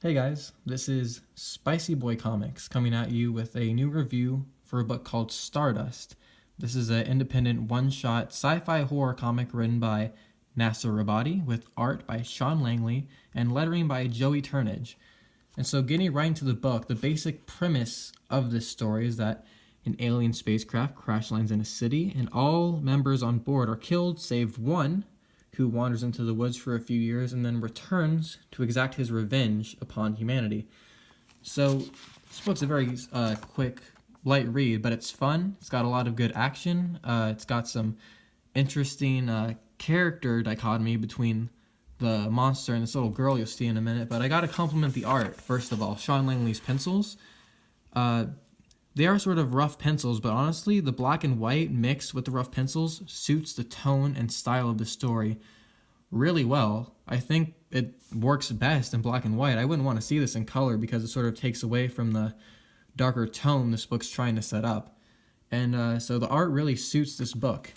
Hey guys, this is SpicyBoi Comics coming at you with a new review for a book called Stardust. This is an independent one-shot sci-fi horror comic written by Nasser Rabadi with art by Shawn Langley and lettering by Turnage. And so getting right into the book, the basic premise of this story is that an alien spacecraft crash lands in a city and all members on board are killed save one who wanders into the woods for a few years and then returns to exact his revenge upon humanity. So this book's a very quick, light read, but it's fun. It's got a lot of good action. It's got some interesting character dichotomy between the monster and this little girl you'll see in a minute. But I gotta compliment the art, first of all. Shawn Langley's pencils. They are sort of rough pencils, but honestly, the black and white mixed with the rough pencils suits the tone and style of the story really well. I think it works best in black and white. I wouldn't want to see this in color because it sort of takes away from the darker tone this book's trying to set up. And so the art really suits this book.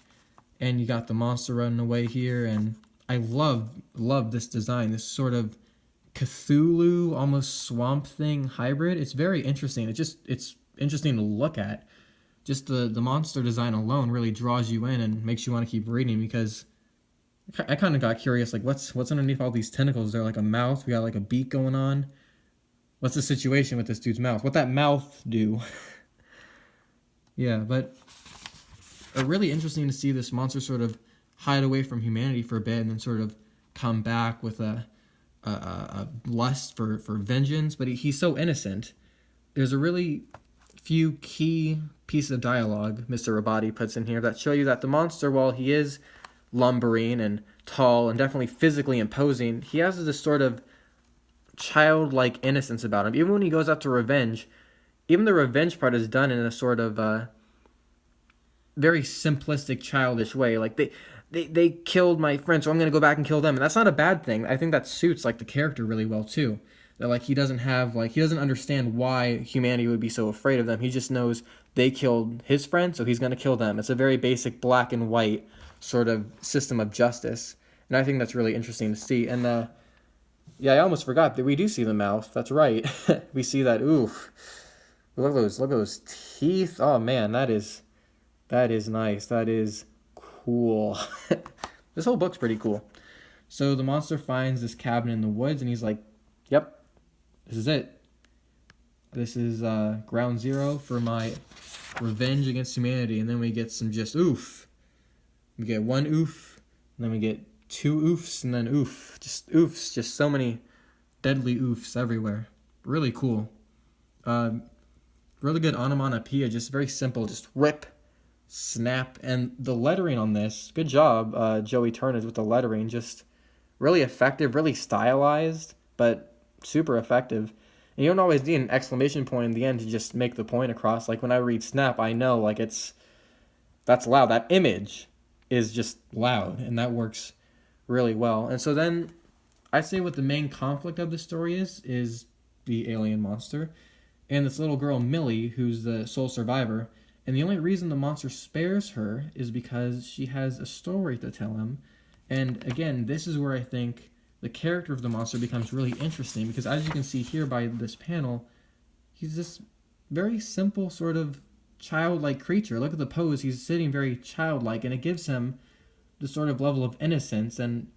And you got the monster running away here, and I love this design, this sort of Cthulhu, almost Swamp Thing hybrid. It's very interesting. It's interesting to look at. Just the monster design alone really draws you in and makes you want to keep reading, because I kind of got curious, like what's underneath all these tentacles? Is there like a mouth? We got like a beak going on. What's the situation with this dude's mouth? What that mouth do? Yeah, but really interesting to see this monster sort of hide away from humanity for a bit and then sort of come back with a lust for vengeance. But he's so innocent. There's a really few key pieces of dialogue Mr. Rabadi puts in here that show you that the monster, while he is lumbering and tall and definitely physically imposing, he has this sort of childlike innocence about him. Even when he goes out to revenge, even the revenge part is done in a sort of very simplistic, childish way. Like, they killed my friend, so I'm going to go back and kill them. And that's not a bad thing. I think that suits like the character really well too. That like he doesn't understand why humanity would be so afraid of them. He just knows they killed his friend, so he's going to kill them. It's a very basic black and white sort of system of justice. And I think that's really interesting to see. And yeah, I almost forgot that we do see the mouth. That's right. We see that. Oof. Look at those teeth. Oh man, that is nice. That is cool. This whole book's pretty cool. So the monster finds this cabin in the woods and he's like, "Yep. This is it. This is ground zero for my revenge against humanity." And then we get some just oof. We get one oof, and then we get two oofs, and then oof. Just oofs. Just so many deadly oofs everywhere. Really cool. Really good onomatopoeia. Just very simple. Just rip, snap. And the lettering on this, good job, Joey Turnage with the lettering. Just really effective, really stylized, but super effective. And you don't always need an exclamation point in the end to just make the point across. Like when I read snap, I know like that's loud. That image is just loud, and that works really well. And so then I'd say what the main conflict of the story is the alien monster and this little girl Millie, who's the sole survivor. And the only reason the monster spares her is because she has a story to tell him. And again, this is where I think the character of the monster becomes really interesting, because as you can see here by this panel, he's this very simple sort of childlike creature. Look at the pose. He's sitting very childlike, and it gives him the sort of level of innocence, and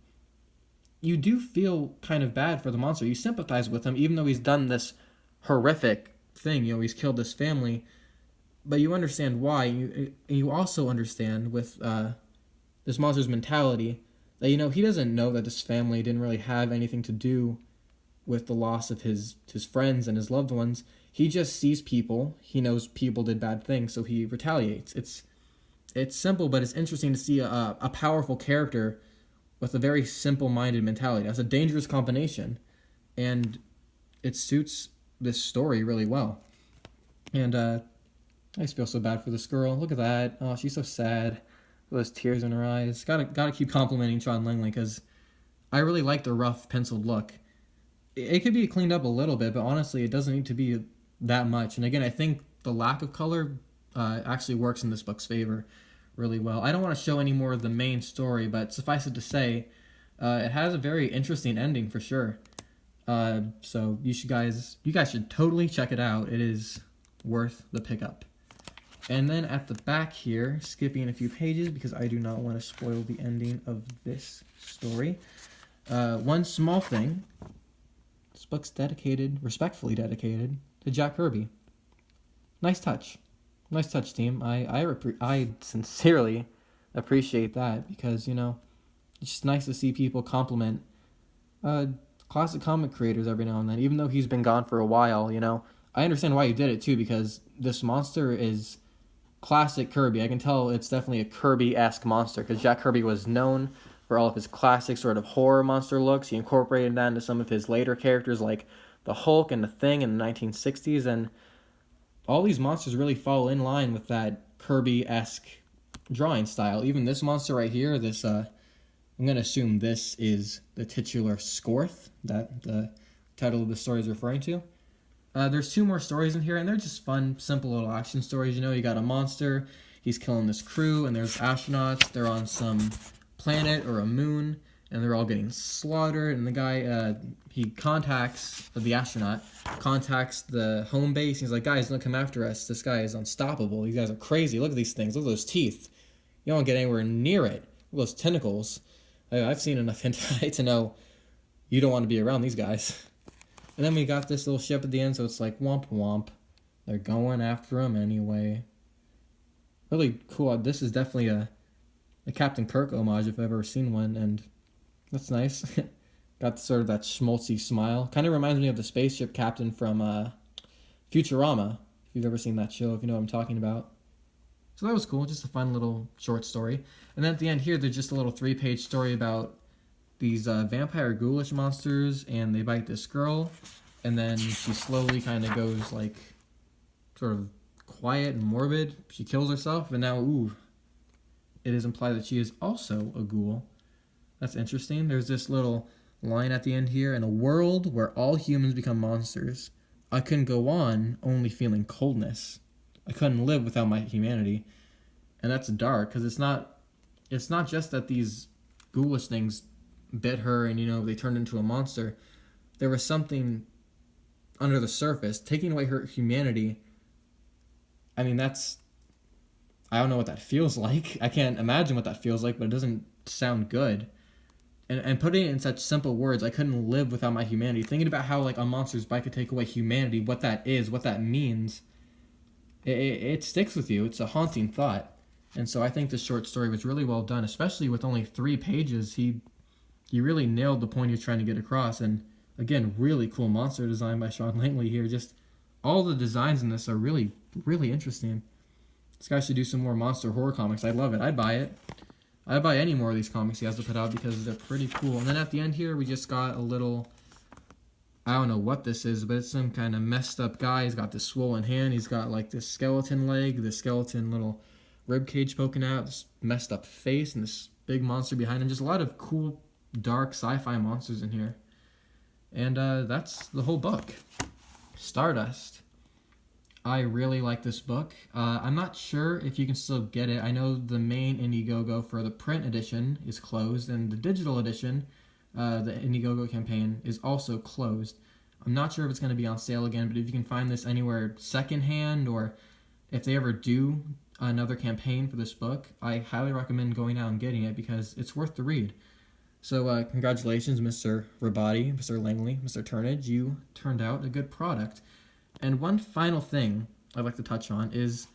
you do feel kind of bad for the monster. You sympathize with him, even though he's done this horrific thing. You know, he's killed this family, but you understand why. You also understand with this monster's mentality that, you know, he doesn't know that this family didn't really have anything to do with the loss of his friends and his loved ones. He just sees people. He knows people did bad things, so he retaliates. It's simple, but it's interesting to see a powerful character with a very simple-minded mentality. That's a dangerous combination, and it suits this story really well. And I just feel so bad for this girl. Look at that. Oh, she's so sad. Those tears in her eyes. Gotta keep complimenting Shawn Langley, because I really like the rough penciled look. It could be cleaned up a little bit, but honestly, it doesn't need to be that much. And again, I think the lack of color actually works in this book's favor really well. I don't want to show any more of the main story, but suffice it to say, it has a very interesting ending for sure. So you guys should totally check it out. It is worth the pickup. And then at the back here, skipping a few pages because I do not want to spoil the ending of this story. One small thing. This book's respectfully dedicated to Jack Kirby. Nice touch. Nice touch, team. I sincerely appreciate that because, it's just nice to see people compliment classic comic creators every now and then, even though he's been gone for a while. I understand why you did it too, because this monster is classic Kirby. I can tell it's definitely a Kirby-esque monster, because Jack Kirby was known for all of his classic sort of horror monster looks. He incorporated that into some of his later characters like the Hulk and the Thing in the 1960s, and all these monsters really fall in line with that Kirby-esque drawing style. Even this monster right here, this I'm going to assume this is the titular Scorth that the title of the story is referring to. There's 2 more stories in here, and they're just fun, simple little action stories. You got a monster, he's killing this crew, and there's astronauts. They're on some planet or a moon, and they're all getting slaughtered, and the guy, the astronaut contacts the home base. He's like, guys, don't come after us. This guy is unstoppable. These guys are crazy. Look at these things. Look at those teeth. You don't get anywhere near it. Look at those tentacles. I've seen enough hentai to know you don't want to be around these guys. And then we got this little ship at the end, so it's like womp womp. They're going after him anyway. Really cool. This is definitely a Captain Kirk homage if I've ever seen one, and that's nice. Got sort of that schmaltzy smile. Kind of reminds me of the spaceship captain from Futurama, if you've ever seen that show, if you know what I'm talking about. So that was cool, just a fun little short story. And then at the end here, there's just a little 3-page story about these vampire ghoulish monsters, and they bite this girl, and then she slowly kind of goes like sort of quiet and morbid. She kills herself, and now, it is implied that she is also a ghoul. That's interesting. There's this little line at the end here: in a world where all humans become monsters, I couldn't go on only feeling coldness. I couldn't live without my humanity. And that's dark, because it's not just that these ghoulish things bit her and, they turned into a monster. There was something under the surface, taking away her humanity. I mean, I don't know what that feels like. I can't imagine what that feels like, but it doesn't sound good. And putting it in such simple words, I couldn't live without my humanity. Thinking about how, like, a monster's bite could take away humanity, what that is, what that means, it sticks with you. It's a haunting thought. And so I think this short story was really well done, especially with only 3 pages. He really nailed the point he was trying to get across. And again, really cool monster design by Shawn Langley here. Just all the designs in this are really, really interesting. This guy should do some more monster horror comics. I'd love it. I'd buy it. I'd buy any more of these comics he has to put out because they're pretty cool. And then at the end here, we just got a little, I don't know what this is, but it's some kind of messed up guy. He's got this swollen hand. He's got like this skeleton leg, this skeleton little rib cage poking out, this messed up face, and this big monster behind him. Just a lot of cool, dark sci-fi monsters in here. And that's the whole book. Stardust. I really like this book. I'm not sure if you can still get it. I know the main Indiegogo for the print edition is closed, and the digital edition, the Indiegogo campaign, is also closed. I'm not sure if it's going to be on sale again, but if you can find this anywhere secondhand, or if they ever do another campaign for this book, I highly recommend going out and getting it because it's worth the read. So congratulations, Mr. Rabadi, Mr. Langley, Mr. Turnage. You turned out a good product. And one final thing I'd like to touch on is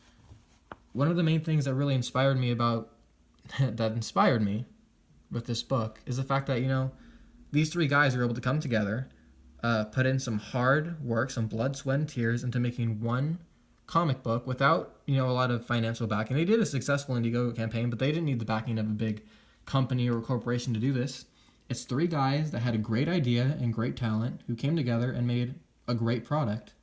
one of the main things that really inspired me with this book is the fact that, these 3 guys were able to come together, put in some hard work, some blood, sweat, and tears into making one comic book without, a lot of financial backing. They did a successful Indiegogo campaign, but they didn't need the backing of a big company or corporation to do this. It's 3 guys that had a great idea and great talent who came together and made a great product.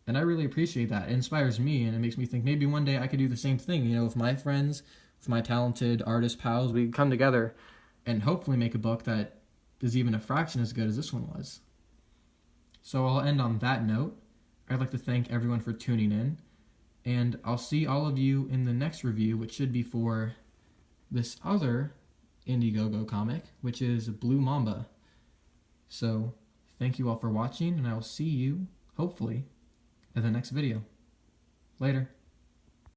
And I really appreciate that. It inspires me, and it makes me think maybe one day I could do the same thing. With my friends, with my talented artist pals, we come together and hopefully make a book that is even a fraction as good as this one was. So I'll end on that note. I'd like to thank everyone for tuning in, and I'll see all of you in the next review, which should be for this other Indiegogo comic, which is Blue Mamba. So Thank you all for watching, and I will see you, hopefully, in the next video. Later.